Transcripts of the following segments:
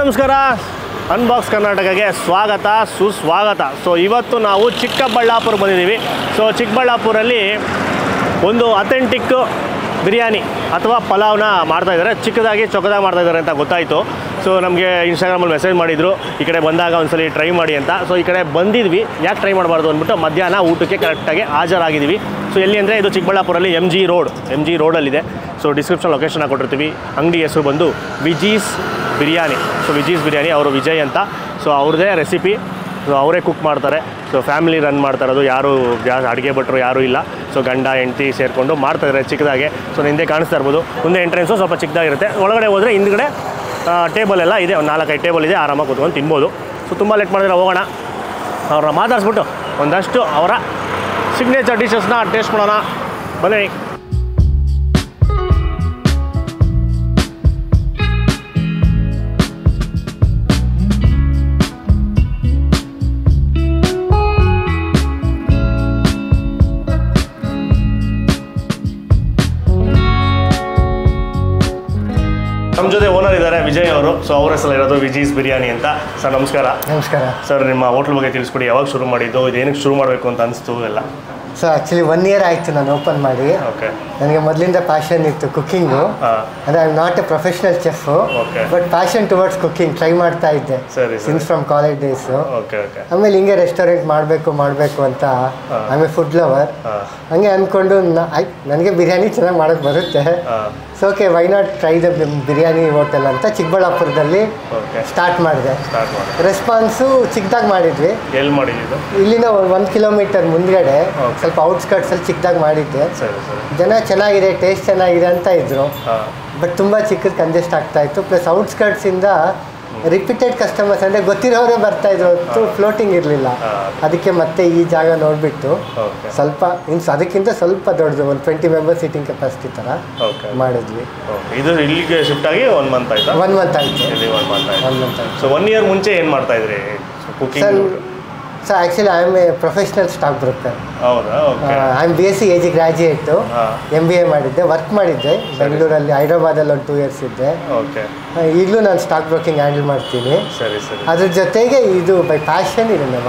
ನಮಸ್ಕಾರ, ಅನ್ಬಾಕ್ಸ್ ಕರ್ನಾಟಕಕ್ಕೆ ಸ್ವಾಗತ ಸುಸ್ವಾಗತ. ಸೊ ಇವತ್ತು ನಾವು ಚಿಕ್ಕಬಳ್ಳಾಪುರ ಬಂದಿದ್ದೀವಿ. ಸೊ ಚಿಕ್ಕಬಳ್ಳಾಪುರಲ್ಲಿ ಒಂದು ಅಥೆಂಟಿಕ್ ಬಿರಿಯಾನಿ ಅಥವಾ ಪಲಾವ್ನ ಮಾಡ್ತಾಯಿದ್ದಾರೆ. ಚಿಕ್ಕದಾಗಿ ಚೊಕ್ಕದಾಗಿ ಮಾಡ್ತಾಯಿದ್ದಾರೆ ಅಂತ ಗೊತ್ತಾಯಿತು. ಸೊ ನಮಗೆ ಇನ್ಸ್ಟಾಗ್ರಾಮಲ್ಲಿ ಮೆಸೇಜ್ ಮಾಡಿದರು, ಈ ಕಡೆ ಬಂದಾಗ ಒಂದ್ಸಲಿ ಟ್ರೈ ಮಾಡಿ ಅಂತ. ಸೊ ಈ ಕಡೆ ಬಂದಿದ್ವಿ, ಯಾಕೆ ಟ್ರೈ ಮಾಡಬಾರ್ದು ಅಂದ್ಬಿಟ್ಟು ಮಧ್ಯಾಹ್ನ ಊಟಕ್ಕೆ ಕರೆಕ್ಟಾಗಿ ಹಾಜರಾಗಿದ್ದೀವಿ. ಸೊ ಎಲ್ಲಿ ಅಂದರೆ ಇದು ಚಿಕ್ಕಬಳ್ಳಾಪುರಲ್ಲಿ ಎಮ್ ಜಿ ರೋಡಲ್ಲಿದೆ. ಸೊ ಡಿಸ್ಕ್ರಿಪ್ಷನ್ ಲೊಕೇಶನ್ ಹಾಕೊಟ್ಟಿರ್ತೀವಿ. ಅಂಗಡಿ ಹೆಸರು ಬಂದು ವಿಜೀಸ್ ಬಿರಿಯಾನಿ. ಸೊ ವಿಜೀಸ್ ಬಿರಿಯಾನಿ, ಅವರು ವಿಜಯ್ ಅಂತ. ಸೊ ಅವ್ರದ್ದೇ ರೆಸಿಪಿ, ಸೊ ಅವರೇ ಕುಕ್ ಮಾಡ್ತಾರೆ. ಸೊ ಫ್ಯಾಮಿಲಿ ರನ್ ಮಾಡ್ತಾ ಇರೋದು, ಯಾರು ಅಡುಗೆ ಭಟ್ರು ಯಾರೂ ಇಲ್ಲ. ಸೊ ಗಂಡ ಹೆಂಡತಿ ಸೇರಿಕೊಂಡು ಮಾಡ್ತಾಯಿದ್ದಾರೆ ಚಿಕ್ಕದಾಗೆ. ಸೊ ಹಿಂದೆ ಕಾಣಿಸ್ತಾ ಇರ್ಬೋದು, ಮುಂದೆ ಎಂಟ್ರೆನ್ಸು ಸ್ವಲ್ಪ ಚಿಕ್ಕದಾಗಿರುತ್ತೆ. ಒಳಗಡೆ ಹೋದರೆ ಹಿಂದ್ಗಡೆ ಟೇಬಲ್ ಎಲ್ಲ ಇದೆ, ಒಂದು 4-5 ಟೇಬಲ್ ಇದೆ, ಆರಾಮಾಗಿ ಕೂತ್ಕೊಂಡು ತಿನ್ಬೋದು. ಸೊ ತುಂಬ ಲೇಟ್ ಮಾಡಿದ್ರೆ ಹೋಗೋಣ, ಅವ್ರನ್ನ ಮಾತಾಡಿಸ್ಬಿಟ್ಟು ಒಂದಷ್ಟು ಅವರ ಸಿಗ್ನೇಚರ್ ಡಿಶಸ್ನ ಟೇಸ್ಟ್ ಮಾಡೋಣ. ಬನ್ನಿ. ನಮ್ಮ ಜೊತೆ ಓನರ್ ಇದ್ದಾರೆ, ವಿಜಯ್ ಅವರು. ಸೊ ಅವ್ರ ಹೆಸರು ಇರೋದು ವಿಜೀಸ್ ಬಿರಿಯಾನಿ ಅಂತ. ಸರ್ ನಮಸ್ಕಾರ. ನಮಸ್ಕಾರ ಸರ್. ನಿಮ್ಮ ಹೋಟ್ಲ್ ಬಗ್ಗೆ ತಿಳಿಸ್ಕೊಡಿ, ಯಾವಾಗ ಶುರು ಮಾಡಿದ್ದು, ಇದೇನಕ್ಕೆ ಶುರು ಮಾಡಬೇಕು ಅಂತ ಅನಿಸ್ತು ಎಲ್ಲ? ಸೊ ಆ್ಯಕ್ಚುಲಿ 1 year ಆಯಿತು ನಾನು ಓಪನ್ ಮಾಡಿ. ಓಕೆ. ನನಗೆ ಮೊದಲಿಂದ ಪ್ಯಾಷನ್ ಇತ್ತು ಕುಕ್ಕಿಂಗು. ಅಂದರೆ I am not A professional chef, but passion towards cooking try ಮಾಡ್ತಾ ಇದ್ದೆ ಸಿನ್ಸ್ ಫ್ರಮ್ ಕಾಲೇಜ್ ಡೇಸು. ಆಮೇಲೆ ಹಿಂಗೆ ರೆಸ್ಟೋರೆಂಟ್ ಮಾಡಬೇಕು ಅಂತ ಆಮೇಲೆ ಫುಡ್ ಲವರ್ ಹಂಗೆ ಅಂದ್ಕೊಂಡು ನನಗೆ ಬಿರಿಯಾನಿ ಚೆನ್ನಾಗಿ ಮಾಡೋಕ್ಕೆ ಬರುತ್ತೆ. So okay, why not try the biryani hotel ಅಂತ ಚಿಕ್ಕಬಳ್ಳಾಪುರದಲ್ಲಿ ಸ್ಟಾರ್ಟ್ ಮಾಡಿದೆ. ರೆಸ್ಪಾನ್ಸು ಚಿಕ್ಕದಾಗಿ ಮಾಡಿದ್ವಿ. ಎಲ್ಲಿ ಮಾಡಿದ್ದು? ಇಲ್ಲಿಂದ 1 kilometer ಮುಂದ್ಗಡೆ ಸ್ವಲ್ಪ ಔಟ್ಸ್ಕರ್ಟ್ಸಲ್ಲಿ ಚಿಕ್ಕದಾಗಿ ಮಾಡಿದ್ದೆ. ಜನ ಚೆನ್ನಾಗಿದೆ, ಟೇಸ್ಟ್ ಚೆನ್ನಾಗಿದೆ ಅಂತ ಇದ್ರು. ಬಟ್ ತುಂಬ ಚಿಕ್ಕದು ಕಂಜೆಸ್ಟ್ ಆಗ್ತಾ ಇತ್ತು. ಪ್ಲಸ್ ಔಟ್ಸ್ಕರ್ಟ್ಸಿಂದ ರಿಪೀಟೆಡ್ ಕಸ್ಟಮರ್ಸ್ ಅಂದರೆ ಗೊತ್ತಿರೋರೇ ಬರ್ತಾಯಿದ್ರು ಹೊತ್ತು ಫ್ಲೋಟಿಂಗ್ ಇರಲಿಲ್ಲ. ಅದಕ್ಕೆ ಮತ್ತೆ ಈ ಜಾಗ ನೋಡಿಬಿಟ್ಟು ಸ್ವಲ್ಪ ಅದಕ್ಕಿಂತ ಸ್ವಲ್ಪ ದೊಡ್ಡದು, ಒಂದು 20 members ಸೀಟಿಂಗ್ ಕೆಪಾಸಿಟಿ ಥರ ಮಾಡಿದ್ವಿ. ಇದು ಇಲ್ಲಿಗೆ ಶಿಫ್ಟ್ ಆಗಿ 1 month ಆಯ್ತು. 1 month ಆಯಿತು. 1 month ಆಯಿತು. ಸೊ 1 year ಮುಂಚೆ ಏನು ಮಾಡ್ತಾಯಿದ್ರಿ cooking? So actually I am a professional stock broker. ಹೌದಾ? I am BSc AG graduate. MBA ಮಾಡಿದ್ದೆ, ವರ್ಕ್ ಮಾಡಿದ್ದೆ ಬೆಂಗಳೂರಲ್ಲಿ, ಹೈದ್ರಾಬಾದಲ್ಲಿ ಒಂದು 2 years ಇದ್ದೆ. ಈಗಲೂ ನಾನು ಸ್ಟಾಕ್ ಬ್ರೋಕಿಂಗ್ ಹ್ಯಾಂಡಲ್ ಮಾಡ್ತೀನಿ. ಅದ್ರ ಜೊತೆಗೆ ಇದು ಬೈ ಪ್ಯಾಷನ್ ಇದನ್ನು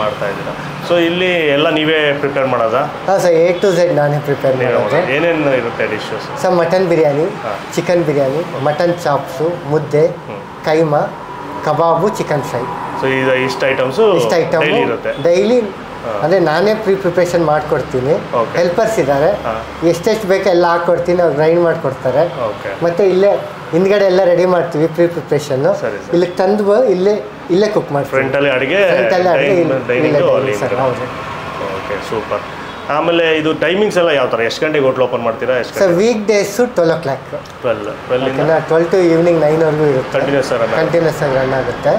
ಮಾಡ್ತಾ ಇದ್ದೀರಾ. ಸೊ ಇಲ್ಲಿ ಎಲ್ಲ ನೀವೇ ಪ್ರಿಪೇರ್ ಮಾಡೋದಾ? ಹಾಂ ಸರ್, A to Z ನಾನೇ ಪ್ರಿಪೇರ್ ಮಾಡೋದು. ಏನೇನು ಇರುತ್ತೆ dishes? Sir mutton biryani, chicken biryani, mutton chops, ಮುದ್ದೆ, ಕೈಮಾ, ಕಬಾಬು, ಚಿಕನ್ ಫ್ರೈ. ಸೊ ಇಷ್ಟು ಐಟಮ್ಸು ಡೈಲಿ ಅಂದರೆ ನಾನೇ ಪ್ರಿಪ್ರೇಷನ್ ಮಾಡಿಕೊಡ್ತೀನಿ. ಹೆಲ್ಪರ್ಸ್ ಇದ್ದಾರೆ, ಎಷ್ಟೆಷ್ಟು ಬೇಕೋ ಎಲ್ಲ ಹಾಕ್ಕೊಡ್ತೀನಿ, ಅವ್ರು ಗ್ರೈಂಡ್ ಮಾಡಿಕೊಡ್ತಾರೆ. ಮತ್ತು ಇಲ್ಲೇ ಹಿಂದ್ಗಡೆ ಎಲ್ಲ ರೆಡಿ ಮಾಡ್ತೀವಿ ಪ್ರಿಪ್ರೇಷನ್ನು. ಇಲ್ಲಿಗೆ ತಂದು ಇಲ್ಲೇ ಕುಕ್ ಮಾಡ್ತೀವಿ. ಫ್ರಂಟಲ್ಲಿ ಅಡುಗೆ. ಹೌದು. Okay, super. ಆಮೇಲೆ ಇದು ಟೈಮಿಂಗ್ಸ್ ಎಲ್ಲ ಯಾವ ಥರ? ಎಷ್ಟು ಗಂಟೆಗೆ ಹೋಟ್ಲ್ ಓಪನ್ ಮಾಡ್ತೀರಾ? Sir week days 12 o'clock. 12 to evening 9ವರೆಗೂ ಇರುತ್ತೆ. ಕಂಟಿನ್ಯೂಸ್ ಆಗಿ ರನ್ ಆಗುತ್ತೆ.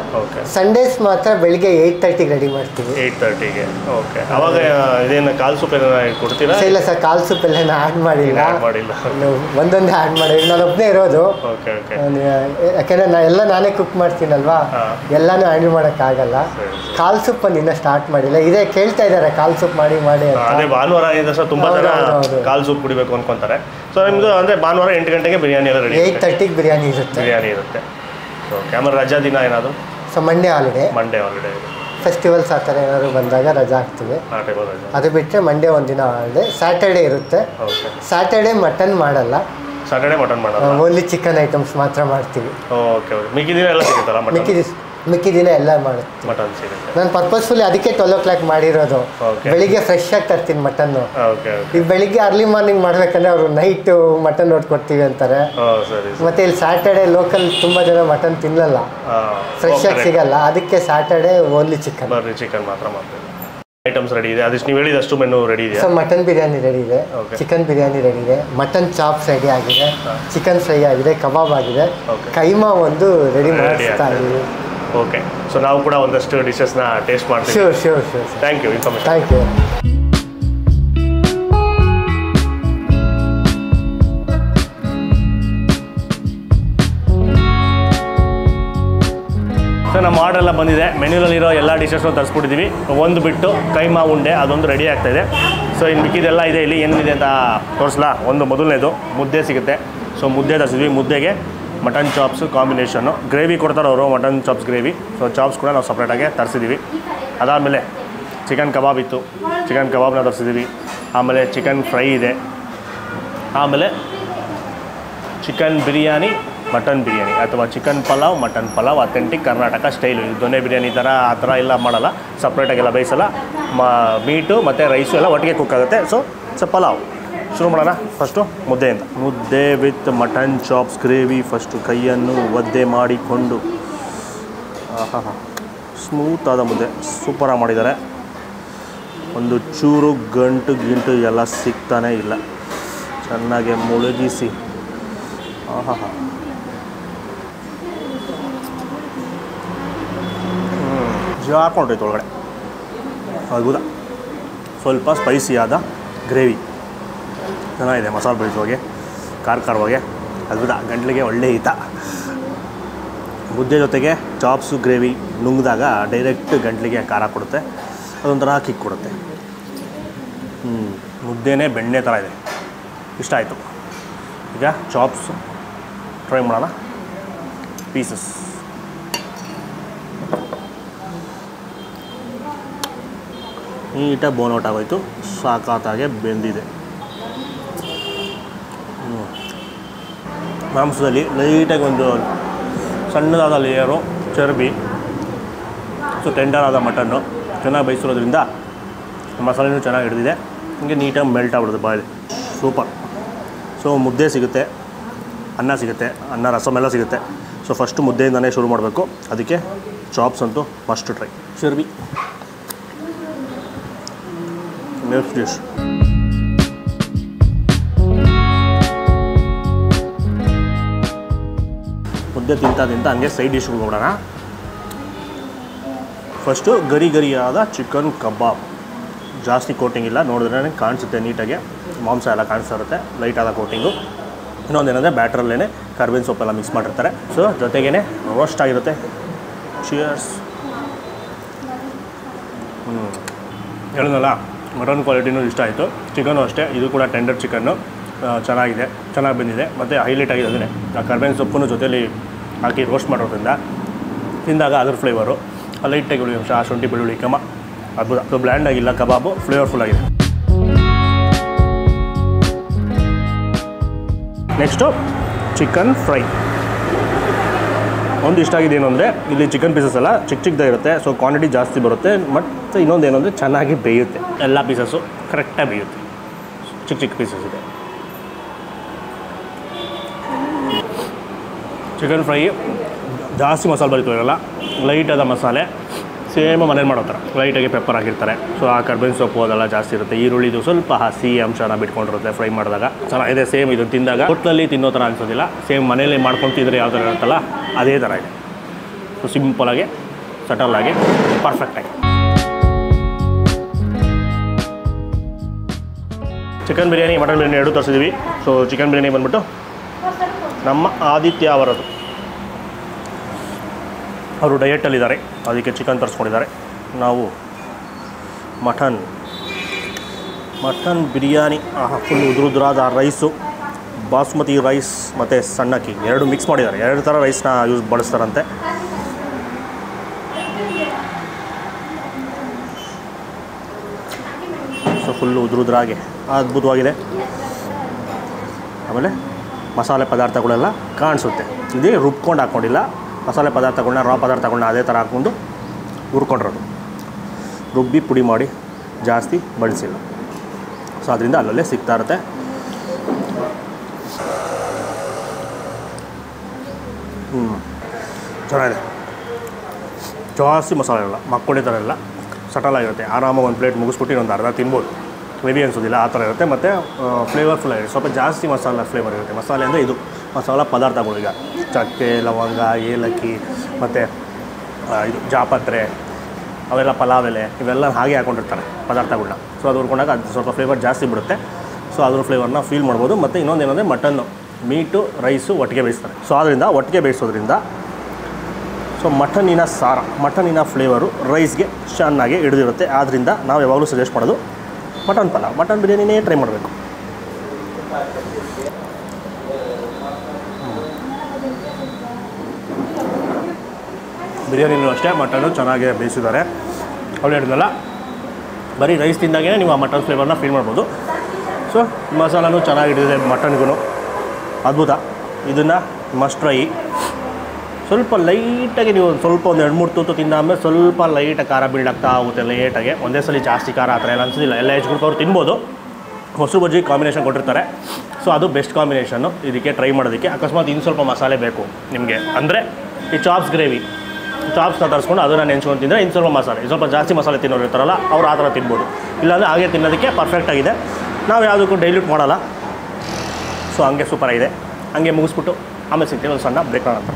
ಸಂಡೇಸ್ ಮಾತ್ರ ಬೆಳಿಗ್ಗೆ 8:30ಗೆ ರೆಡಿ ಮಾಡ್ತೀವಿ. 8:30ಗೆ. ಓಕೆ. ಅವಾಗ ಇದೇನು ಕಾಲ್ ಸೂಪ್ ಏನಾರ ಕೊಡ್ತೀರಾ? ಇಲ್ಲ ಸರ್, ಕಾಲ್ ಸೂಪ್ ಎಲ್ಲ ಆ್ಯಡ್ ಮಾಡಿಲ್ಲ. ಒಂದೊಂದೇ ಆ್ಯಡ್ ಮಾಡಿಲ್ಲ, ನಾನು ಒಬ್ಬನೇ ಇರೋದು. ಯಾಕೆಂದರೆ ನಾನೇ ಕುಕ್ ಮಾಡ್ತೀನಲ್ವಾ, ಎಲ್ಲನೂ ಹ್ಯಾಂಡಲ್ ಮಾಡೋಕ್ಕಾಗಲ್ಲ. ಕಾಲ್ ಸೂಪ್ ಇನ್ನೂ ಸ್ಟಾರ್ಟ್ ಮಾಡಿಲ್ಲ. ಇದೇ ಕೇಳ್ತಾ ಇದ್ದಾರೆ ಕಾಲ್ ಸೂಪ್ ಮಾಡಿ ಅಂತ. ಭಾನುವಾರ ಸಹ ತುಂಬ ಜನ ಕಾಲ್ ಸೂಪ್ ಕುಡಿಬೇಕು ಅನ್ಕೊಂತಾರೆ. ಸೊ ನಿಮ್ಮದು ಅಂದರೆ ಭಾನುವಾರ 8 ಗಂಟೆಗೆ ಬಿರಿಯಾನಿ ಎಲ್ಲ ರೆಡಿ? 8:30ಗೆ ಬಿರಿಯಾನಿ ಇರುತ್ತೆ. ಸೊ ಕ್ಯಾಮರಾ ರಜಾ ದಿನ ಏನಾದರೂ? ಸೊ ಮಂಡೇ ಹಾಲಿಡೇ ಫೆಸ್ಟಿವಲ್ಸ್ ಆ ಥರ ಏನಾದ್ರು ಬಂದಾಗ ರಜಾ ಹಾಕ್ತೀವಿ. ಅದು ಬಿಟ್ಟರೆ ಮಂಡೇ ಒಂದಿನ ಹಾಲಿಡೇ. ಸ್ಯಾಟರ್ಡೇ ಇರುತ್ತೆ. ಸ್ಯಾಟರ್ಡೇ ಮಟನ್ ಮಾಡಲ್ಲ. ಓನ್ಲಿ ಚಿಕನ್ ಐಟಮ್ಸ್ ಮಾತ್ರ ಮಾಡ್ತೀವಿ. ಮಿಕ್ಕಿ ದಿನ ಎಲ್ಲ ಸಿಗುತ್ತಲ್ಲ? ಮಿಕ್ಕಿ ದಿನ ಎಲ್ಲ ಮಾಡುತ್ತೆ. ಮಟನ್ ಸಿಗುತ್ತೆ. ನಾನು ಪರ್ಪಸ್ಫುಲಿ ಅದಕ್ಕೆ 12 o'clock ಮಾಡಿರೋದು. ಬೆಳಿಗ್ಗೆ ಫ್ರೆಶ್ ಆಗಿ ತರ್ತೀನಿ ಮಟನ್ನು. ಈಗ ಬೆಳಿಗ್ಗೆ ಅರ್ಲಿ ಮಾರ್ನಿಂಗ್ ಮಾಡ್ಬೇಕಂದ್ರೆ ಅವರು ನೈಟು ಮಟನ್ ನೋಡ್ಕೊಡ್ತೀವಿ ಅಂತಾರೆ. ಮತ್ತೆ ಇಲ್ಲಿ ಸ್ಯಾಟರ್ಡೇ ಲೋಕಲ್ ತುಂಬ ಜನ ಮಟನ್ ತಿನ್ನಲ್ಲ, ಫ್ರೆಶ್ ಆಗಿ ಸಿಗಲ್ಲ. ಅದಕ್ಕೆ ಸ್ಯಾಟರ್ಡೇ ಓನ್ಲಿ ಚಿಕನ್ ಮಾತ್ರ ಮಾಡ್ತೀವಿ. ಐಟಮ್ಸ್ ರೆಡಿ ಇದೆ, ಅದಷ್ಟು ನೀವು ಹೇಳಿದಷ್ಟು ಮೆನು ರೆಡಿ ಇದೆ. ಸೊ ಮಟನ್ ಬಿರಿಯಾನಿ ರೆಡಿ ಇದೆ, ಚಿಕನ್ ಬಿರಿಯಾನಿ ರೆಡಿ ಇದೆ, ಮಟನ್ ಚಾಪ್ಸ್ ರೆಡಿ ಆಗಿದೆ, ಚಿಕನ್ ಫ್ರೈ ಆಗಿದೆ, ಕಬಾಬ್ ಆಗಿದೆ, ಕೈಮಾ ಒಂದು ರೆಡಿ ಮಾಡಿಸ್ತಾ ಇದ್ದೀವಿ. ಓಕೆ. ಸೊ ನಾವು ಕೂಡ ಒಂದಷ್ಟು ಡಿಶಸ್ನ ಟೇಸ್ಟ್ ಮಾಡ್ತೀವಿ. Sure. Thank you information. Thank you. So ನಮ್ಮ ಆರ್ಡರ್ ಎಲ್ಲ ಬಂದಿದೆ. ಮೆನ್ಯೂನಲ್ಲಿರೋ ಎಲ್ಲ ಡಿಶಸ್ನು ತರಿಸ್ಬಿಟ್ಟಿದ್ದೀವಿ. ಒಂದು ಬಿಟ್ಟು ಕೈಮಾ ಉಂಡೆ ಅದೊಂದು ರೆಡಿ ಆಗ್ತಾಯಿದೆ. ಸೊ ಇನ್ನು ಮಿಕ್ಕಿದೆಲ್ಲ ಇದೆ. ಇಲ್ಲಿ ಏನಿದೆ ಅಂತ ತೋರಿಸ್ಲಾ? ಒಂದು ಮೊದಲನೇದು ಮುದ್ದೆ ಸಿಗುತ್ತೆ. ಸೊ ಮುದ್ದೆ ತರಿಸಿದ್ವಿ. ಮುದ್ದೆಗೆ ಮಟನ್ ಚಾಪ್ಸು ಕಾಂಬಿನೇಷನ್ನು. ಗ್ರೇವಿ ಕೊಡ್ತಾರೆ ಅವರು, mutton chops gravy. So chops ಕೂಡ ನಾವು ಸಪ್ರೇಟಾಗಿ ತರಿಸಿದ್ದೀವಿ. ಅದಾದಮೇಲೆ ಚಿಕನ್ ಕಬಾಬ್ ಇತ್ತು, ಚಿಕನ್ ಕಬಾಬ್ನ ತರಿಸಿದ್ದೀವಿ. ಆಮೇಲೆ ಚಿಕನ್ ಫ್ರೈ ಇದೆ. ಆಮೇಲೆ ಚಿಕನ್ ಬಿರಿಯಾನಿ, ಮಟನ್ ಬಿರಿಯಾನಿ ಅಥವಾ chicken pulao, mutton pulao authentic Karnataka style. ಇದು ದೊನ್ನೆ ಬಿರಿಯಾನಿ ಥರ ಆ ಥರ ಎಲ್ಲ ಮಾಡಲ್ಲ, ಸಪ್ರೇಟಾಗೆಲ್ಲ ಬೇಯಿಸಲ್ಲ. ಮೀಟು ಮತ್ತು ರೈಸು ಎಲ್ಲ ಒಟ್ಟಿಗೆ ಕುಕ್ ಆಗುತ್ತೆ. ಸೊ ಪಲಾವ್ ಶುರು ಮಾಡೋಣ. ಫಸ್ಟು ಮುದ್ದೆಯಿಂದ. ಮುದ್ದೆ with mutton chops gravy. First ಕೈಯನ್ನು ಒದ್ದೆ ಮಾಡಿಕೊಂಡು, ಸ್ಮೂತಾದ ಮುದ್ದೆ ಸೂಪರಾಗಿ ಮಾಡಿದ್ದಾರೆ. ಒಂದು ಚೂರು ಗಂಟು ಎಲ್ಲ ಸಿಗ್ತಾನೇ ಇಲ್ಲ. ಚೆನ್ನಾಗಿ ಮುಳುಗಿಸಿ ಜಾಕೊಂಡೈತೆ ಒಳಗಡೆ. ಅದ್ಭುತ. ಸ್ವಲ್ಪ ಸ್ಪೈಸಿಯಾದ ಗ್ರೇವಿ ಚೆನ್ನಾಗಿದೆ. ಮಸಾಲೆ ಬೆಳೆಸೋಗೆ ಖಾರವಾಗಿ ಅದ್ಭುತ. ಗಂಟ್ಲಿಗೆ ಒಳ್ಳೆ ಹಿತ. ಮುದ್ದೆ ಜೊತೆಗೆ ಚಾಪ್ಸು ಗ್ರೇವಿ ನುಂಗಿದಾಗ ಡೈರೆಕ್ಟ್ ಗಂಟ್ಲಿಗೆ ಖಾರ ಕೊಡುತ್ತೆ, ಅದೊಂಥರ ಕಿಕ್ ಕೊಡುತ್ತೆ. ಮುದ್ದೆನೇ ಬೆಣ್ಣೆ ಥರ ಇದೆ, ಇಷ್ಟ ಆಯಿತು. ಈಗ ಚಾಪ್ಸ್ ಟ್ರೈ ಮಾಡೋಣ. ಪೀಸಸ್ ನೀಟಾಗಿ ಬೋನ್ ಔಟ್ ಆಗೋಯ್ತು, ಸಾಕಾತಾಗೆ ಬೆಂದಿದೆ. ಮಾಂಸದಲ್ಲಿ ಲೈಟಾಗಿ ಒಂದು ಸಣ್ಣದಾದ ಲೇಯರು ಚರ್ಬಿ. ಸೊ ಟೆಂಡರಾದ ಮಟನ್ನು ಚೆನ್ನಾಗಿ ಬೇಯಿಸಿರೋದ್ರಿಂದ ಮಸಾಲೆನೂ ಚೆನ್ನಾಗಿ ಹಿಡಿದಿದೆ. ಹೀಗೆ ನೀಟಾಗಿ ಮೆಲ್ಟ್ ಆಗ್ಬಿಡುತ್ತೆ ಬಾಯಲ್ಲಿ. ಸೂಪರ್. ಸೊ ಮುದ್ದೆ ಸಿಗುತ್ತೆ, ಅನ್ನ ಸಿಗುತ್ತೆ, ಅನ್ನ ರಸಮೆಲ್ಲ ಸಿಗುತ್ತೆ. ಸೊ ಫಸ್ಟು ಮುದ್ದೆಯಿಂದನೇ ಶುರು ಮಾಡಬೇಕು. ಅದಕ್ಕೆ ಚಾಪ್ಸ್ ಅಂತೂ ಫಸ್ಟ್ ಟ್ರೈ. ಚರ್ಬಿ ನೆಕ್ಸ್ಟ್ ಡಿಶ್. ಮುದ್ದೆ ತಿಂತ ಹಂಗೆ ಸೈಡ್ ಡಿಶ್ಗೆ ಹೋಗೋಣ. ಫಸ್ಟು ಗರಿಯಾದ ಚಿಕನ್ ಕಬಾಬ್. ಜಾಸ್ತಿ ಕೋಟಿಂಗ್ ಇಲ್ಲ, ನೋಡಿದ್ರೆ ಕಾಣಿಸುತ್ತೆ ನೀಟಾಗಿ. ಮಾಂಸ ಎಲ್ಲ ಕಾಣಿಸ್ತಾ ಇರುತ್ತೆ, ಲೈಟಾದ ಕೋಟಿಂಗು. ಇನ್ನೊಂದೇನಂದರೆ ಬ್ಯಾಟ್ರಲ್ಲೇ ಕರ್ಬೇವಿನ ಸೊಪ್ಪೆಲ್ಲ ಮಿಕ್ಸ್ ಮಾಡಿರ್ತಾರೆ. ಸೊ ಜೊತೆಗೇ ರೋಸ್ಟ್ ಆಗಿರುತ್ತೆ. ಚಿಯರ್ಸ್. ಹೇಳಿದ್ನಲ್ಲ, ಮಟನ್ ಕ್ವಾಲಿಟಿನೂ ಇಷ್ಟ ಆಯಿತು. ಚಿಕನ್ನು ಅಷ್ಟೇ, ಇದು ಕೂಡ ಟೆಂಡರ್ ಚಿಕನ್ನು ಚೆನ್ನಾಗಿದೆ, ಚೆನ್ನಾಗಿ ಬಂದಿದೆ. ಮತ್ತು ಹೈಲೈಟ್ ಆಗಿದೆ ಅದನ್ನೇ ಆ ಕರ್ಬೇವಿನ ಸೊಪ್ಪನ್ನು ಜೊತೆಯಲ್ಲಿ ಹಾಕಿ ರೋಸ್ಟ್ ಮಾಡೋದ್ರಿಂದ ತಿಂದಾಗ ಅದ್ರ ಫ್ಲೇವರು ಲೈಟಾಗಿ ಉಳಿ ಅಂಶ, ಶುಂಠಿ ಬೆಳ್ಳುಳ್ಳಿ ಕಮ ಅದ್ಭುತ. ಸೊ ಬ್ಲ್ಯಾಂಡ್ ಆಗಿಲ್ಲ ಕಬಾಬು, ಫ್ಲೇವರ್ಫುಲ್ ಆಗಿದೆ. Next chicken fry. ಒಂದು ಇಷ್ಟ ಆಗಿದೆ ಏನು ಅಂದರೆ, ಇಲ್ಲಿ ಚಿಕನ್ ಪೀಸಸ್ ಎಲ್ಲ ಚಿಕ್ಕದಾಗಿರುತ್ತೆ. ಸೊ ಕ್ವಾಂಟಿಟಿ ಜಾಸ್ತಿ ಬರುತ್ತೆ. ಮತ್ತು ಇನ್ನೊಂದು ಏನು ಅಂದರೆ ಚೆನ್ನಾಗಿ ಬೇಯುತ್ತೆ. ಎಲ್ಲ ಪೀಸಸ್ಸು ಕರೆಕ್ಟಾಗಿ ಬೇಯುತ್ತೆ. ಚಿಕ್ಕ ಪೀಸಸ್ ಇದೆ. ಚಿಕನ್ ಫ್ರೈ ಜಾಸ್ತಿ ಮಸಾಲೆ ಬರೀತಿರಲ್ಲ, ಲೈಟಾದ ಮಸಾಲೆ. ಸೇಮ್ ಮನೇಲಿ ಮಾಡೋ ಥರ ಲೈಟಾಗಿ ಪೆಪ್ಪರ್ ಹಾಕಿರ್ತಾರೆ. ಸೊ ಆ ಕರ್ಬೇವಿನ ಸೊಪ್ಪು ಅದೆಲ್ಲ ಜಾಸ್ತಿ ಇರುತ್ತೆ. ಈರುಳ್ಳಿದು ಸ್ವಲ್ಪ ಹಸಿ ಅಂಶನ ಬಿಟ್ಕೊಂಡಿರುತ್ತೆ ಫ್ರೈ ಮಾಡಿದಾಗ. ಚೆನ್ನಾಗಿದೆ. ಸೇಮ್ ಇದು ತಿಂದಾಗ ಹೋಟ್ಲಲ್ಲಿ ತಿನ್ನೋ ಥರ ಅನಿಸೋದಿಲ್ಲ. ಸೇಮ್ ಮನೇಲಿ ಮಾಡ್ಕೊಂಡು ತಿಂದರೆ ಯಾವ ಥರ ಇರುತ್ತಲ್ಲ ಅದೇ ಥರ ಇದೆ. ಸೊ ಸಿಂಪಲಾಗಿ, ಸಟಲಾಗಿ, ಪರ್ಫೆಕ್ಟಾಗಿ. ಚಿಕನ್ ಬಿರಿಯಾನಿ, ಮಟನ್ ಬಿರಿಯಾನಿ ಎರಡೂ ತರಿಸಿದ್ದೀವಿ. ಸೊ ಚಿಕನ್ ಬಿರಿಯಾನಿ ಬಂದ್ಬಿಟ್ಟು ನಮ್ಮ ಆದಿತ್ಯ ಅವರದು. ಅವರು ಡಯೆಟಲ್ಲಿದ್ದಾರೆ, ಅದಕ್ಕೆ ಚಿಕನ್ ತರಿಸ್ಕೊಂಡಿದ್ದಾರೆ. ನಾವು ಮಟನ್ ಬಿರಿಯಾನಿ. ಫುಲ್ ಉದುರಾದ ರೈಸು, ಬಾಸ್ಮತಿ ರೈಸ್ ಮತ್ತು ಸಣ್ಣಕ್ಕಿ ಎರಡು ಮಿಕ್ಸ್ ಮಾಡಿದ್ದಾರೆ. ಎರಡು ಥರ ರೈಸ್ನ ಬಳಸ್ತಾರಂತೆ. ಸೊ ಫುಲ್ಲು ಉದುರಾಗೆ ಅದ್ಭುತವಾಗಿದೆ. ಆಮೇಲೆ ಮಸಾಲೆ ಪದಾರ್ಥಗಳೆಲ್ಲ ಕಾಣಿಸುತ್ತೆ. ಇದೇ ರುಬ್ಕೊಂಡು ಹಾಕ್ಕೊಂಡಿಲ್ಲ, ಮಸಾಲೆ ಪದಾರ್ಥಗಳನ್ನ ರಾ ಪದಾರ್ಥಗಳನ್ನ ಅದೇ ಥರ ಹಾಕ್ಕೊಂಡು ಹುರ್ಕೊಂಡಿರೋದು. ರುಬ್ಬಿ ಪುಡಿ ಮಾಡಿ ಜಾಸ್ತಿ ಬಳಸಿಲ್ಲ. ಸೊ ಅದರಿಂದ ಅಲ್ಲಲ್ಲೇ ಸಿಗ್ತಾ ಇರುತ್ತೆ. ಚೆನ್ನಾಗಿದೆ. ಜಾಸ್ತಿ ಮಸಾಲೆ ಇರಲ್ಲ, ಮಕ್ಕಳಿ ಥರ ಎಲ್ಲ ಸಟಲಾಗಿರುತ್ತೆ. ಆರಾಮಾಗಿ ಒಂದು ಪ್ಲೇಟ್ ಮುಗಿಸ್ಬಿಟ್ಟು ಇನ್ನೊಂದು ಅರ್ಧ ತಿನ್ಬೋದು. ಹೆವಿ ಅನಿಸೋದಿಲ್ಲ, ಆ ಥರ ಇರುತ್ತೆ. ಮತ್ತು ಫ್ಲೇವರ್ಫುಲ್ ಆಗಿದೆ. ಸ್ವಲ್ಪ ಜಾಸ್ತಿ ಮಸಾಲ ಫ್ಲೇವರ್ ಇರುತ್ತೆ. ಮಸಾಲೆ ಅಂದರೆ ಇದು ಮಸಾಲ ಪದಾರ್ಥಗಳು. ಈಗ ಚಕ್ಕೆ, ಲವಂಗ, ಏಲಕ್ಕಿ ಮತ್ತು ಇದು ಜಾಪತ್ರೆ, ಅವೆಲ್ಲ ಪಲಾವ್ ಎಲೆ, ಇವೆಲ್ಲ ಹಾಗೆ ಹಾಕ್ಕೊಂಡಿರ್ತಾರೆ ಪದಾರ್ಥಗಳನ್ನ. ಸೊ ಅದು ಹುರ್ಕೊಂಡಾಗ ಅದು ಸ್ವಲ್ಪ ಫ್ಲೇವರ್ ಜಾಸ್ತಿ ಬಿಡುತ್ತೆ. ಸೊ ಅದ್ರ ಫ್ಲೇವರ್ನ ಫೀಲ್ ಮಾಡ್ಬೋದು. ಮತ್ತು ಇನ್ನೊಂದು ಏನಂದರೆ ಮಟನ್ನು, ಮೀಟು, ರೈಸು ಒಟ್ಟಿಗೆ ಬೇಯಿಸ್ತಾರೆ. ಸೊ ಅದರಿಂದ ಒಟ್ಟಿಗೆ ಬೇಯಿಸೋದ್ರಿಂದ ಸೊ ಮಟನಿನ ಸಾರ, ಮಟನಿನ ಫ್ಲೇವರು ರೈಸ್ಗೆ ಚೆನ್ನಾಗಿ ಹಿಡಿದಿರುತ್ತೆ. ಆದ್ದರಿಂದ ನಾವು ಯಾವಾಗಲೂ ಸಜೆಸ್ಟ್ ಮಾಡೋದು ಮಟನ್ ಪಲಾವ್, ಮಟನ್ ಬಿರಿಯಾನಿನೇ ಟ್ರೈ ಮಾಡಬೇಕು. ಬಿರಿಯಾನಿನೂ ಅಷ್ಟೇ ಮಟನ್ನು ಚೆನ್ನಾಗಿ ಬೇಯಿಸಿದ್ದಾರೆ. ಅವ್ರು ಹೇಳಿದ್ನಲ್ಲ ಬರೀ ರೈಸ್ ತಿಂದಾಗೇ ನೀವು ಆ ಮಟನ್ ಫ್ಲೇವರ್ನ ಫೀಲ್ ಮಾಡ್ಬೋದು. ಸೊ ಮಸಾಲನೂ ಚೆನ್ನಾಗಿಟ್ಟಿದೆ ಮಟನ್ಗೂ, ಅದ್ಭುತ. ಇದನ್ನು ಮಸ್ಟ್ ಟ್ರೈ. ಸ್ವಲ್ಪ ಲೈಟಾಗಿ ನೀವು ಸ್ವಲ್ಪ ಒಂದು 2-3 ತೂತು ತಿಂದಾದ್ಮೇಲೆ ಸ್ವಲ್ಪ ಲೈಟಾಗಿ ಖಾರ ಬಿಲ್ಡ್ ಆಗ್ತಾ ಹೋಗುತ್ತೆ ಲೇಟಾಗಿ. ಒಂದೇ ಸಲ ಜಾಸ್ತಿ ಖಾರ ಆ ಥರ ಎಲ್ಲ ಅನಿಸೋದಿಲ್ಲ. ಎಲ್ಲ ಏಜ್ ಗ್ರೂಪ್ ಅವ್ರು ತಿನ್ಬೋದು. ಮೊಸರು ಬಜ್ಜಿ ಕಾಂಬಿನೇಷನ್ ಕೊಟ್ಟಿರ್ತಾರೆ. ಸೊ ಅದು ಬೆಸ್ಟ್ ಕಾಂಬಿನೇಷನ್ನು ಇದಕ್ಕೆ ಟ್ರೈ ಮಾಡೋದಕ್ಕೆ. ಅಕಸ್ಮಾತ್ ಇನ್ನು ಸ್ವಲ್ಪ ಮಸಾಲೆ ಬೇಕು ನಿಮಗೆ ಅಂದರೆ ಈ ಚಾಪ್ಸ್ ಗ್ರೇವಿ, ಚಾಪ್ಸ್ನ ತರಿಸ್ಕೊಂಡು ಅದನ್ನು ನೆಂಚ್ಕೊಂಡು ತಿಂದರೆ ಇನ್ನು ಸ್ವಲ್ಪ ಮಸಾಲೆ, ಸ್ವಲ್ಪ ಜಾಸ್ತಿ ಮಸಾಲೆ ತಿನ್ನೋರು ಇರ್ತಾರಲ್ಲ ಅವ್ರು ಆ ಥರ ತಿನ್ಬೋದು. ಇಲ್ಲಾಂದರೆ ಹಾಗೆ ತಿನ್ನೋದಕ್ಕೆ ಪರ್ಫೆಕ್ಟಾಗಿದೆ. ನಾವು ಯಾವುದಕ್ಕೂ ಡೈಲ್ಯೂಟ್ ಮಾಡೋಲ್ಲ. ಸೊ ಹಂಗೆ ಸೂಪರಾಗಿದೆ. ಹಂಗೆ ಮುಗಿಸ್ಬಿಟ್ಟು ಆಮೇಲೆ ಸಿಗ್ತೀವಿ ಒಂದು ಸಣ್ಣ ಬ್ರೇಕ್ ನಂತರ.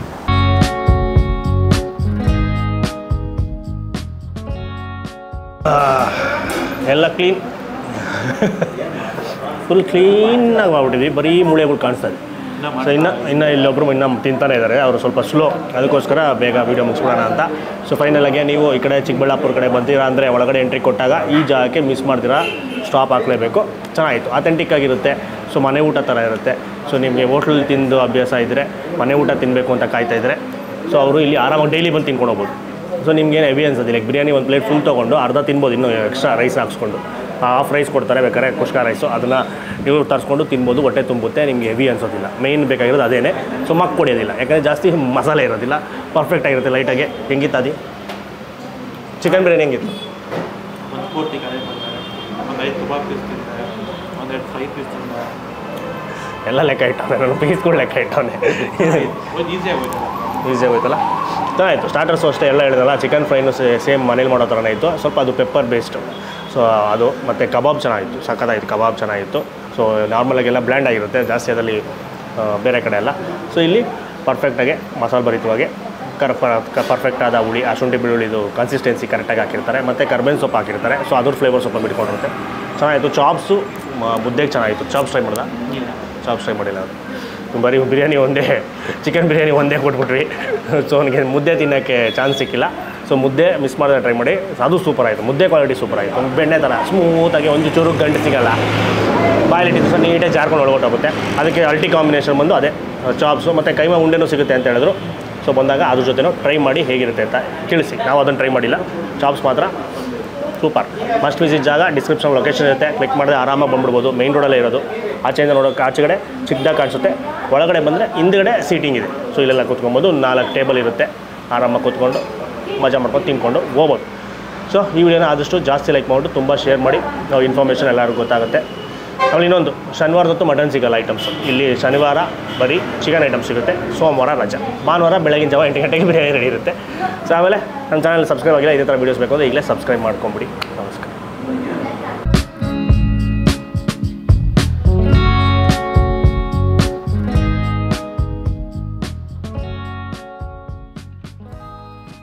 ಎಲ್ಲ ಕ್ಲೀನ್, ಫುಲ್ ಕ್ಲೀನಾಗಿ ಮಾಡ್ಬಿಟ್ಟಿದ್ವಿ. ಬರೀ ಮೂಳೆಗಳು ಕಾಣಿಸ್ತದೆ. ಸೊ ಇನ್ನು ಇಲ್ಲೊಬ್ಬರು ತಿಂತಾನೆ ಇದ್ದಾರೆ. ಅವರು ಸ್ವಲ್ಪ ಸ್ಲೋ, ಅದಕ್ಕೋಸ್ಕರ ಬೇಗ ವೀಡಿಯೋ ಮುಗಿಸ್ಬಿಡೋಣ ಅಂತ. ಸೊ ಫೈನಲಾಗಿ ನೀವು ಈ ಕಡೆ ಚಿಕ್ಕಬಳ್ಳಾಪುರ ಕಡೆ ಬಂತೀರಾ ಅಂದರೆ ಒಳಗಡೆ ಎಂಟ್ರಿ ಕೊಟ್ಟಾಗ ಈ ಜಾಗಕ್ಕೆ ಮಿಸ್ ಮಾಡ್ತೀರಾ, ಸ್ಟಾಪ್ ಹಾಕಲೇಬೇಕು. ಚೆನ್ನಾಗಿತ್ತು, ಅಥೆಂಟಿಕ್ ಆಗಿರುತ್ತೆ. ಸೊ ಮನೆ ಊಟ ಥರ ಇರುತ್ತೆ. ಸೊ ನಿಮಗೆ ಹೋಟ್ಲಲ್ಲಿ ತಿಂದು ಅಭ್ಯಾಸ ಇದ್ದರೆ, ಮನೆ ಊಟ ತಿನ್ನಬೇಕು ಅಂತ ಕಾಯ್ತಾಯಿದ್ರೆ, ಸೊ ಅವರು ಇಲ್ಲಿ ಆರಾಮಾಗಿ ಡೈಲಿ ಬಂದು ತಿನ್ಕೊಂಡು ಹೋಗ್ಬೋದು. ಸೊ ನಿಮ್ಗೇನು ಹೆವಿ ಅನ್ಸೋದಿಲ್ಲ. ಬಿರಿಯಾನಿ ಒಂದು ಪ್ಲೇಟ್ ಫುಲ್ ತೊಗೊಂಡು ಅರ್ಧ ತಿನ್ಬೋದು, ಇನ್ನೂ ಎಕ್ಸ್ಟ್ರಾ ರೈಸ್ ಹಾಕ್ಸ್ಕೊಂಡು. ಹಾಫ್ ರೈಸ್ ಕೊಡ್ತಾರೆ ಬೇಕಾದ್ರೆ, ಕುಷ್ಕ ರೈಸು, ಅದನ್ನು ನೀವು ತರಿಸ್ಕೊಂಡು ತಿನ್ಬೋದು. ಹೊಟ್ಟೆ ತುಂಬುತ್ತೆ, ನಿಮಗೆ ಹೆವಿ ಅನ್ಸೋದಿಲ್ಲ. ಮೇಯ್ನ್ ಬೇಕಾಗಿರೋದು ಅದೇನೆ. ಸೊ ಮಕ್ ಕೊಡೋದಿಲ್ಲ, ಯಾಕಂದರೆ ಜಾಸ್ತಿ ಮಸಾಲೆ ಇರೋದಿಲ್ಲ, ಪರ್ಫೆಕ್ಟಾಗಿರುತ್ತೆ. ಲೈಟಾಗಿ ಹೆಂಗಿತ್ತು ಅದು ಚಿಕನ್ ಬಿರಿಯಾನಿ ಹೆಂಗಿತ್ತು? ಒಂದು ಪೂರ್ತಿ ಕಡೆ ಒಂದು 5 ಕಬಾಬ್ ಪೀಸ್ ತಿಂದೆ, ಒಂದು 2 ಫ್ರೈ ಪೀಸ್ ತಿಂದೆ. ಎಲ್ಲ ಲೆಕ್ಕ ಇಟ್ಟವನೆ, ನನ್ನ ಪೀಸ್ಗಳು ಲೆಕ್ಕ ಇಟ್ಟವನೆ. ಈಸಿಯಾಗಿ ಹೋಯ್ತಲ್ಲ. ಚೆನ್ನಾಗಿತ್ತು. ಸ್ಟಾರ್ಟರ್ಸು ಅಷ್ಟೇ ಎಲ್ಲ ಹೇಳಿದಲ್ಲ. ಚಿಕನ್ ಫ್ರೈನು ಸೇಮ್ ಮನೇಲಿ ಮಾಡೋ ಥರನೇ ಇತ್ತು. ಸ್ವಲ್ಪ ಅದು ಪೆಪ್ಪರ್ ಬೇಸ್ಡು. ಸೊ ಅದು ಮತ್ತು ಕಬಾಬ್ ಚೆನ್ನಾಗಿತ್ತು, ಸಖತ್ತಾಗಿತ್ತು. ಕಬಾಬ್ ಚೆನ್ನಾಗಿತ್ತು. ಸೊ ನಾರ್ಮಲಾಗೆಲ್ಲ ಬ್ಲ್ಯಾಂಡ್ ಆಗಿರುತ್ತೆ ಜಾಸ್ತಿ ಅದರಲ್ಲಿ ಬೇರೆ ಕಡೆ ಎಲ್ಲ. ಸೊ ಇಲ್ಲಿ ಪರ್ಫೆಕ್ಟಾಗಿ ಮಸಾಲೆ ಭರಿತವಾಗಿ ಪರ್ಫೆಕ್ಟಾದ ಹುಳಿ, ಆ ಶುಂಠಿ ಬೆಳ್ಳುಳ್ಳಿದು ಕನ್ಸಿಸ್ಟೆನ್ಸಿ ಕರೆಕ್ಟಾಗಿ ಹಾಕಿರ್ತಾರೆ. ಮತ್ತು ಕರ್ಬೇವಿನ ಸೊಪ್ಪು ಹಾಕಿರ್ತಾರೆ. ಸೊ ಅದ್ರ ಫ್ಲೇವರ್ ಸ್ವಲ್ಪ ಬಿಟ್ಕೊಂಡಿರುತ್ತೆ. ಚೆನ್ನಾಗಿತ್ತು. ಚಾಪ್ಸು ಮುದ್ದೆಗೆ ಚೆನ್ನಾಗಿತ್ತು. ಚಾಪ್ಸ್ ಟ್ರೈ ಮಾಡಿದ? ಚಾಪ್ಸ್ ಟ್ರೈ ಮಾಡಿಲ್ಲ. ಅದು ಬರೀ ಬಿರಿಯಾನಿ ಒಂದೇ, ಚಿಕನ್ ಬಿರಿಯಾನಿ ಒಂದೇ ಕೊಟ್ಬಿಟ್ವಿ. ಸೊ ನನಗೆ ಮುದ್ದೆ ತಿನ್ನೋಕ್ಕೆ ಚಾನ್ಸ್ ಸಿಕ್ಕಿಲ್ಲ. ಸೊ ಮುದ್ದೆ ಮಿಸ್ ಮಾಡಿದ್ರೆ ಟ್ರೈ ಮಾಡಿ. ಅದು ಸೂಪರ್ ಆಯಿತು. ಮುದ್ದೆ ಕ್ವಾಲಿಟಿ ಸೂಪರ್ ಆಯಿತು. ಬೆಣ್ಣೆ ಥರ ಸ್ಮೂತಾಗಿ, ಒಂದು ಚೂರು ಗಂಟು ಸಿಗೋಲ್ಲ. ಬಾಯಲ್ಲಿಟ್ಟಿದ್ದು ಸಹ ನೀಟಾಗಿ ಜಾರ್ಕೊಂಡು ಒಳಗೊಟ್ಟೋಗುತ್ತೆ. ಅದಕ್ಕೆ ಅಲ್ಟಿ ಕಾಂಬಿನೇಷನ್ ಬಂದು ಅದೇ ಚಾಪ್ಸು ಮತ್ತು ಕೈಮಾ ಉಂಡೆನೂ ಸಿಗುತ್ತೆ ಅಂತ ಹೇಳಿದ್ರು. ಸೊ ಬಂದಾಗ ಅದ್ರ ಜೊತೆನೂ ಟ್ರೈ ಮಾಡಿ ಹೇಗಿರುತ್ತೆ ಅಂತ ತಿಳಿಸಿ. ನಾವು ಅದನ್ನು ಟ್ರೈ ಮಾಡಿಲ್ಲ. ಚಾಪ್ಸ್ ಮಾತ್ರ ಸೂಪರ್. ಮಸ್ಟ್ ವಿಸಿಟ್ ಜಾಗ. ಡಿಸ್ಕ್ರಿಪ್ಷನ್ ಲೊಕೇಶನ್ ಇರುತ್ತೆ, ಕ್ಲಿಕ್ ಮಾಡಿದ್ರೆ ಆರಾಮಾಗಿ ಬಂದ್ಬಿಡ್ಬೋದು. ಮೈನ್ ರೋಡಲ್ಲೇ ಇರೋದು. ಆಚೆಯಿಂದ ನೋಡೋಕ್ಕೆ ಆಚೆಗಡೆ ಚಿಕ್ಕದಾಗಿ ಕಾಣಿಸುತ್ತೆ, ಒಳಗಡೆ ಬಂದರೆ ಹಿಂದ್ಗಡೆ ಸೀಟಿಂಗ್ ಇದೆ. ಸೊ ಇಲ್ಲೆಲ್ಲ ಕೂತ್ಕೊಬೋದು. 4 ಟೇಬಲ್ ಇರುತ್ತೆ. ಆರಾಮಾಗಿ ಕೂತ್ಕೊಂಡು ಮಜಾ ಮಾಡ್ಕೊಂಡು ತಿನ್ಕೊಂಡು ಹೋಗ್ಬೋದು. ಸೊ ಈ ವಿಡಿಯೋನ ಆದಷ್ಟು ಜಾಸ್ತಿ ಲೈಕ್ ಮಾಡಿಬಿಟ್ಟು ತುಂಬ ಶೇರ್ ಮಾಡಿ. ನಾವು ಇನ್ಫಾರ್ಮೇಷನ್ ಎಲ್ಲರಿಗೂ ಗೊತ್ತಾಗುತ್ತೆ. ಆಮೇಲೆ ಇನ್ನೊಂದು, ಶನಿವಾರದೊತ್ತು ಮಟನ್ ಸಿಗೋಲ್ಲ ಐಟಮ್ಸು. ಇಲ್ಲಿ ಶನಿವಾರ ಬರೀ ಚಿಕನ್ ಐಟಮ್ಸ್ ಸಿಗುತ್ತೆ. ಸೋಮವಾರ ರಜಾ. ಭಾನುವಾರ ಬೆಳಗಿನ ಜಾವ 8 ಗಂಟೆಗೆ ಬಿರಿಯಾನಿ ರೆಡಿ ಇರುತ್ತೆ. ಸೊ ಆಮೇಲೆ ನಮ್ಮ ಚಾನಲ್ ಸಬ್ಸ್ಕ್ರೈಬ್ ಆಗಿಲ್ಲ, ಇದೇ ಥರ ವೀಡಿಯೋಸ್ ಬೇಕು ಅಂದರೆ ಈಗಲೇ ಸಬ್ಸ್ಕ್ರೈಬ್ ಮಾಡ್ಕೊಂಬಿಡಿ. ನಮಸ್ಕಾರ.